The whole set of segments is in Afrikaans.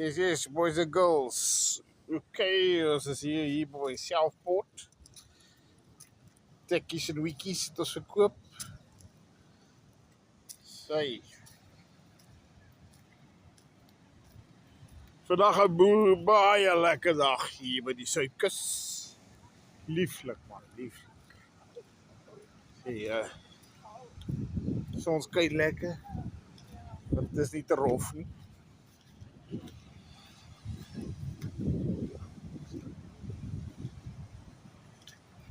Yes, boys and girls. Okay, ons is hier by Selfport. Tekkies en wiekies het ons verkoop. Sy. Vandag 'n baie lekker dag hier by die Suidkus. Lieflik man, lieflik. Sy, soms kyk lekker. Dit is nie te rof nie.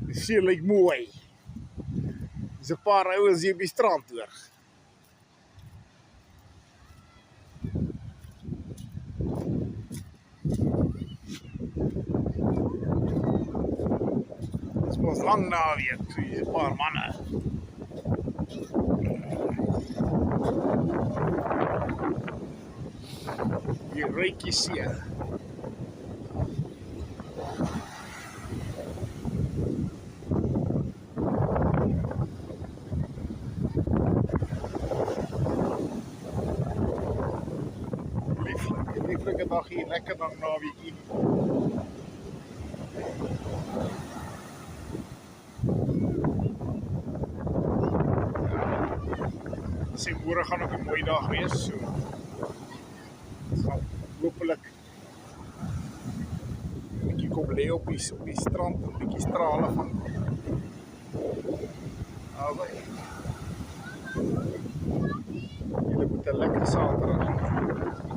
Die see lyk mooi. Dis 'n paar ouens hier op die strand hoor. Dis mos lang naweek, so hier's 'n paar manne. Die ruik die see. Lieflike dag hier, lekker dan naweekie. Sy môre gaan ook 'n mooi dag wees, so ons gaan hopelik 'n bietjie kom lê op die strand, 'n bietjie strale van albei. Julle moet 'n lekker Saterdag hê.